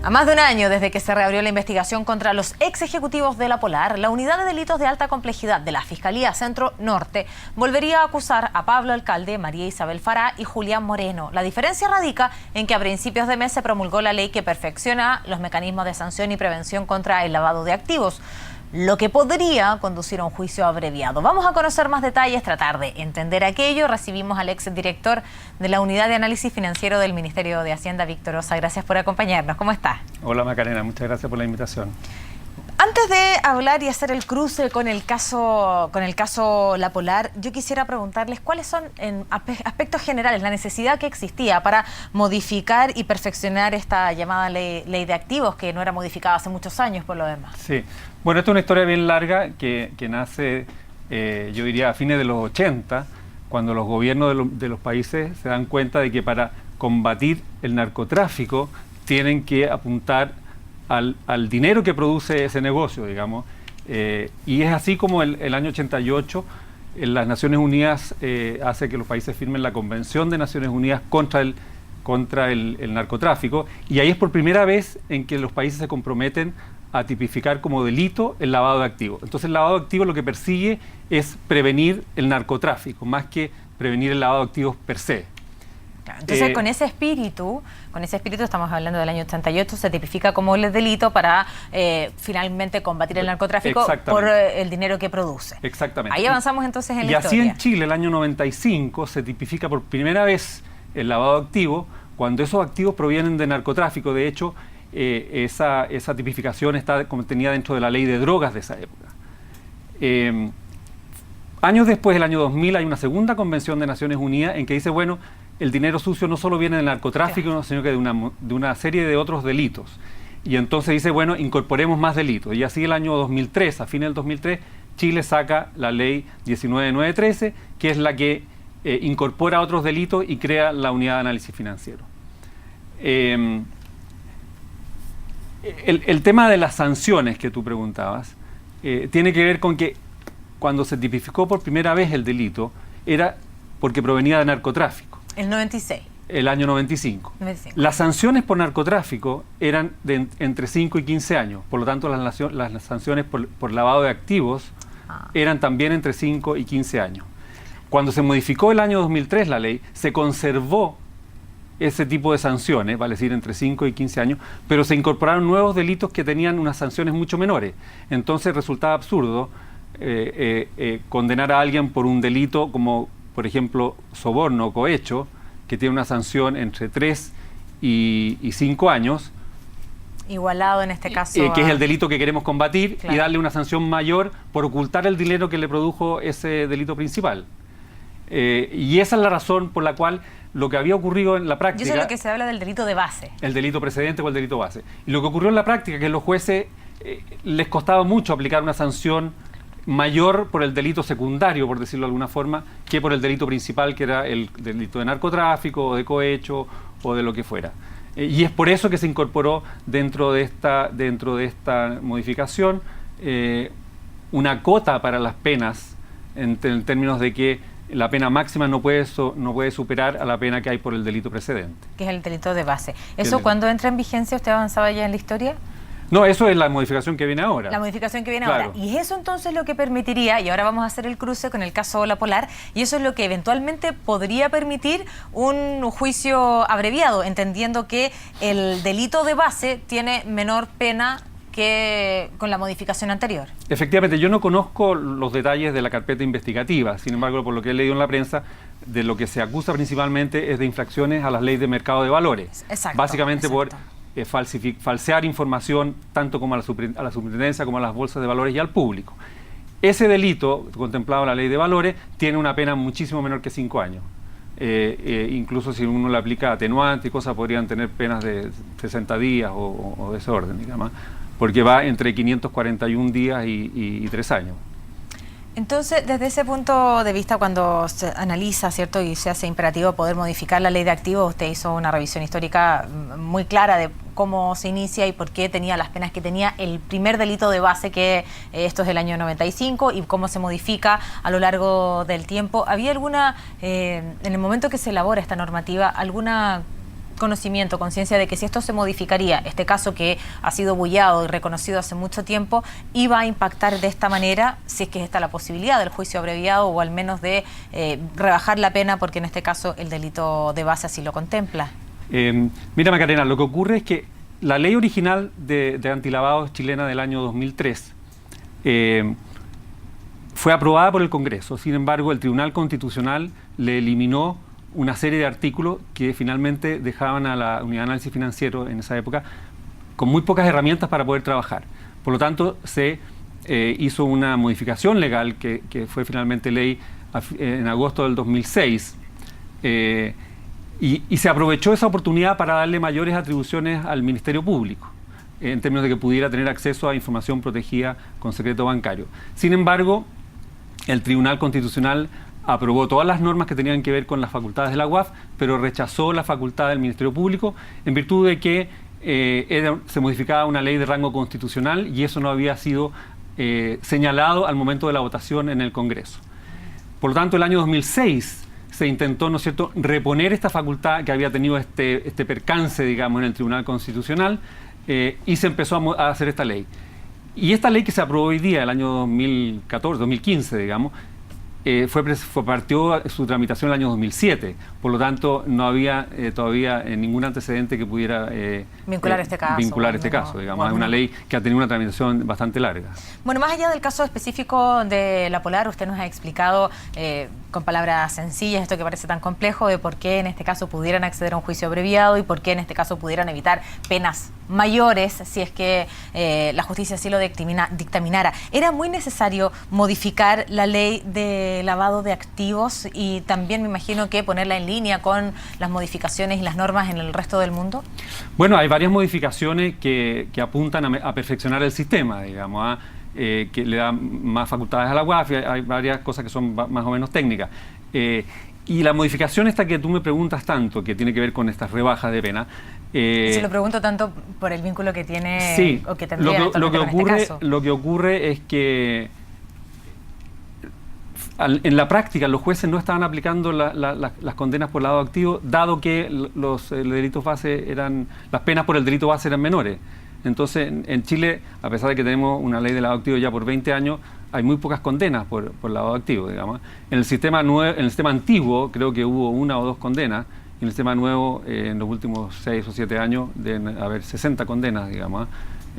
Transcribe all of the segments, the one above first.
A más de un año desde que se reabrió la investigación contra los ex ejecutivos de la Polar, la Unidad de Delitos de Alta Complejidad de la Fiscalía Centro Norte volvería a acusar a Pablo Alcalde, María Isabel Fará y Julián Moreno. La diferencia radica en que a principios de mes se promulgó la ley que perfecciona los mecanismos de sanción y prevención contra el lavado de activos, lo que podría conducir a un juicio abreviado. Vamos a conocer más detalles, tratar de entender aquello. Recibimos al exdirector de la Unidad de Análisis Financiero del Ministerio de Hacienda, Víctor Osa. Gracias por acompañarnos. ¿Cómo está? Hola Macarena, muchas gracias por la invitación. Antes de hablar y hacer el cruce con el caso La Polar, yo quisiera preguntarles cuáles son, en aspectos generales, la necesidad que existía para modificar y perfeccionar esta llamada ley de activos, que no era modificada hace muchos años por lo demás. Sí, bueno, esta es una historia bien larga que nace, yo diría, a fines de los 80, cuando los gobiernos de los países se dan cuenta de que para combatir el narcotráfico tienen que apuntar al dinero que produce ese negocio, digamos. Y es así como el año 88 las Naciones Unidas hace que los países firmen la Convención de Naciones Unidas contra el narcotráfico, y ahí es por primera vez en que los países se comprometen a tipificar como delito el lavado de activos. Entonces el lavado de activos lo que persigue es prevenir el narcotráfico, más que prevenir el lavado de activos per se. Entonces, con ese espíritu estamos hablando del año 88, se tipifica como el delito para finalmente combatir el narcotráfico por el dinero que produce. Exactamente. Ahí avanzamos entonces en la historia. Y así en Chile, el año 95, se tipifica por primera vez el lavado de activos cuando esos activos provienen de narcotráfico. De hecho, esa tipificación está contenida dentro de la ley de drogas de esa época. Años después, el año 2000, hay una segunda convención de Naciones Unidas en que dice, bueno, el dinero sucio no solo viene del narcotráfico, sino que de una serie de otros delitos. Y entonces dice, bueno, incorporemos más delitos. Y así el año 2003, a fines del 2003, Chile saca la ley 19913, que es la que incorpora otros delitos y crea la Unidad de Análisis Financiero. El tema de las sanciones que tú preguntabas tiene que ver con que cuando se tipificó por primera vez el delito era porque provenía de narcotráfico. El 96. El año 95. Las sanciones por narcotráfico eran de entre 5 y 15 años. Por lo tanto, las sanciones por lavado de activos eran también entre 5 y 15 años. Cuando se modificó el año 2003 la ley, se conservó ese tipo de sanciones, vale decir, entre 5 y 15 años, pero se incorporaron nuevos delitos que tenían unas sanciones mucho menores. Entonces resultaba absurdo condenar a alguien por un delito como, por ejemplo, soborno o cohecho, que tiene una sanción entre 3 y 5 años. Igualado en este caso. Que es el delito que queremos combatir, claro, y darle una sanción mayor por ocultar el dinero que le produjo ese delito principal. Y esa es la razón por la cual lo que había ocurrido en la práctica... Yo sé lo que se habla del delito de base. El delito precedente o el delito base. Y lo que ocurrió en la práctica es que a los jueces les costaba mucho aplicar una sanción mayor por el delito secundario, por decirlo de alguna forma, que por el delito principal, que era el delito de narcotráfico o de cohecho o de lo que fuera. Y es por eso que se incorporó dentro de esta modificación una cota para las penas, en términos de que la pena máxima no puede superar a la pena que hay por el delito precedente. Que es el delito de base. ¿Eso cuándo entra en vigencia? ¿Usted avanzaba ya en la historia? No, eso es la modificación que viene ahora. La modificación que viene claro. ahora. Y eso entonces lo que permitiría, y ahora vamos a hacer el cruce con el caso La Polar, y eso es lo que eventualmente podría permitir un juicio abreviado, entendiendo que el delito de base tiene menor pena que con la modificación anterior. Efectivamente, yo no conozco los detalles de la carpeta investigativa, sin embargo, por lo que he leído en la prensa, de lo que se acusa principalmente es de infracciones a las leyes de mercado de valores. Exacto. Básicamente por falsear información tanto como a la superintendencia como a las bolsas de valores y al público. Ese delito, contemplado en la ley de valores, tiene una pena muchísimo menor que 5 años. Incluso si uno le aplica atenuante y cosas, podrían tener penas de 60 días o de ese orden, digamos, porque va entre 541 días y 3 años. Entonces, desde ese punto de vista, cuando se analiza, ¿cierto?, y se hace imperativo poder modificar la ley de activos, usted hizo una revisión histórica muy clara de cómo se inicia y por qué tenía las penas que tenía el primer delito de base, que esto es del año 95, y cómo se modifica a lo largo del tiempo. ¿Había alguna, en el momento que se elabora esta normativa, alguna conocimiento, conciencia de que si esto se modificaría, este caso que ha sido bullado y reconocido hace mucho tiempo, iba a impactar de esta manera, si es que está la posibilidad del juicio abreviado o al menos de rebajar la pena, porque en este caso el delito de base así lo contempla? Mira, Macarena, lo que ocurre es que la ley original de antilavado chilena del año 2003 fue aprobada por el Congreso. Sin embargo, el Tribunal Constitucional le eliminó una serie de artículos que finalmente dejaban a la Unidad de Análisis Financiero en esa época con muy pocas herramientas para poder trabajar. Por lo tanto, se hizo una modificación legal que fue finalmente ley en agosto del 2006 y se aprovechó esa oportunidad para darle mayores atribuciones al Ministerio Público en términos de que pudiera tener acceso a información protegida con secreto bancario. Sin embargo, el Tribunal Constitucional aprobó todas las normas que tenían que ver con las facultades de la UAF, pero rechazó la facultad del Ministerio Público en virtud de que se modificaba una ley de rango constitucional y eso no había sido señalado al momento de la votación en el Congreso. Por lo tanto, el año 2006 se intentó, ¿no es cierto?, reponer esta facultad que había tenido este percance, digamos, en el Tribunal Constitucional y se empezó a hacer esta ley. Y esta ley que se aprobó hoy día, el año 2015, digamos, partió su tramitación en el año 2007. Por lo tanto, no había todavía ningún antecedente que pudiera vincular este caso. Digamos. Es una ley que ha tenido una tramitación bastante larga. Bueno, más allá del caso específico de La Polar, usted nos ha explicado con palabras sencillas esto que parece tan complejo de por qué en este caso pudieran acceder a un juicio abreviado y por qué en este caso pudieran evitar penas mayores si es que la justicia así lo dictaminara. ¿Era muy necesario modificar la ley de lavado de activos y también me imagino que ponerla en línea con las modificaciones y las normas en el resto del mundo? Bueno, hay varias modificaciones que apuntan a perfeccionar el sistema, digamos, que le dan más facultades a la UAF, hay varias cosas que son más o menos técnicas. Y la modificación esta que tú me preguntas tanto, que tiene que ver con estas rebajas de pena. Se lo pregunto tanto por el vínculo que tiene, sí, o que tendría lo que ocurre, este caso. Lo que ocurre es que en la práctica los jueces no estaban aplicando las condenas por lavado activo, dado que los delitos base las penas por el delito base eran menores. Entonces, en Chile, a pesar de que tenemos una ley de lavado activo ya por 20 años, hay muy pocas condenas por lavado activo, digamos. En el sistema antiguo, creo que hubo 1 o 2 condenas, y en el sistema nuevo, en los últimos 6 o 7 años, deben haber 60 condenas, digamos,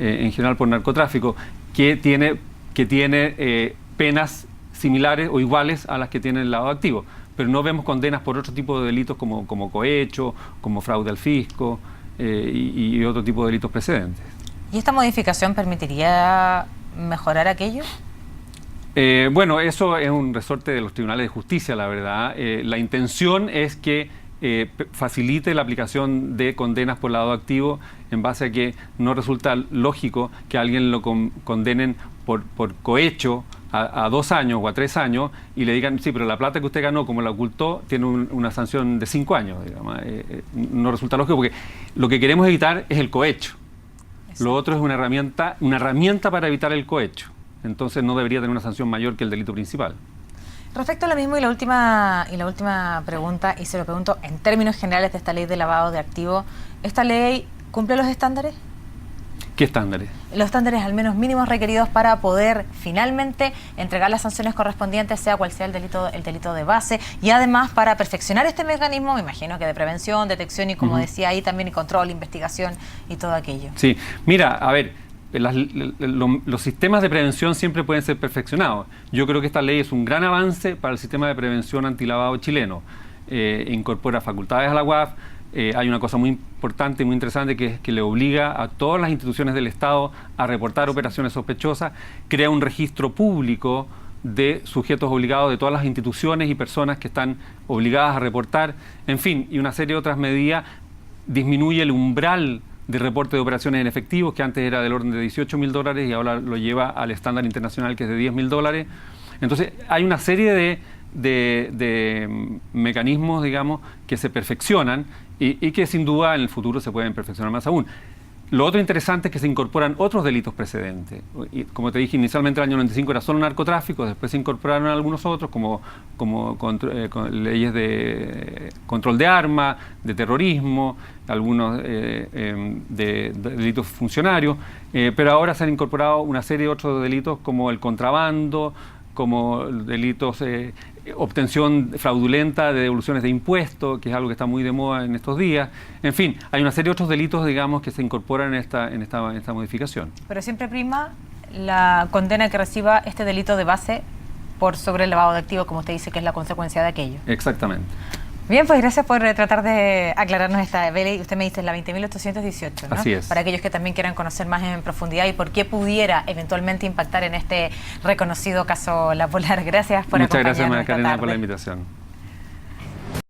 en general por narcotráfico, que tiene penas similares o iguales a las que tiene el lavado activo. Pero no vemos condenas por otro tipo de delitos como cohecho, como fraude al fisco y otro tipo de delitos precedentes. ¿Y esta modificación permitiría mejorar aquello? Bueno, eso es un resorte de los tribunales de justicia, la verdad. La intención es que facilite la aplicación de condenas por lavado activo en base a que no resulta lógico que a alguien lo condenen por cohecho a 2 años o a 3 años y le digan, sí, pero la plata que usted ganó, como la ocultó, tiene una sanción de 5 años, digamos. No resulta lógico porque lo que queremos evitar es el cohecho. Exacto. Lo otro es una herramienta para evitar el cohecho. Entonces no debería tener una sanción mayor que el delito principal. Respecto a lo mismo y la última pregunta, y se lo pregunto en términos generales de esta ley de lavado de activos, ¿esta ley cumple los estándares? ¿Qué estándares? Los estándares al menos mínimos requeridos para poder finalmente entregar las sanciones correspondientes, sea cual sea el delito de base, y además para perfeccionar este mecanismo, me imagino que de prevención, detección y como decía ahí también, y control, investigación y todo aquello. Sí, mira, a ver, los sistemas de prevención siempre pueden ser perfeccionados. Yo creo que esta ley es un gran avance para el sistema de prevención antilavado chileno. Incorpora facultades a la UAF. Hay una cosa muy importante y muy interesante que es que le obliga a todas las instituciones del Estado a reportar operaciones sospechosas, crea un registro público de sujetos obligados de todas las instituciones y personas que están obligadas a reportar, en fin, y una serie de otras medidas. Disminuye el umbral de reporte de operaciones en efectivo, que antes era del orden de $18.000 y ahora lo lleva al estándar internacional que es de $10.000. Entonces hay una serie de mecanismos, digamos, que se perfeccionan y que sin duda en el futuro se pueden perfeccionar más aún. Lo otro interesante es que se incorporan otros delitos precedentes. Y, como te dije, inicialmente en el año 95 era solo narcotráfico, después se incorporaron algunos otros, como leyes de control de armas, de terrorismo, algunos de delitos funcionarios, pero ahora se han incorporado una serie de otros delitos como el contrabando, como delitos, obtención fraudulenta de devoluciones de impuestos, que es algo que está muy de moda en estos días. En fin, hay una serie de otros delitos, digamos, que se incorporan en esta modificación. Pero siempre prima la condena que reciba este delito de base por sobre el lavado de activos, como usted dice, que es la consecuencia de aquello. Exactamente. Bien, pues gracias por tratar de aclararnos esta ley. Usted me dice la 20.818, ¿no? Así es. Para aquellos que también quieran conocer más en profundidad y por qué pudiera eventualmente impactar en este reconocido caso La Polar. Gracias por acompañarnos. Muchas gracias, María esta Karina, tarde. por la invitación.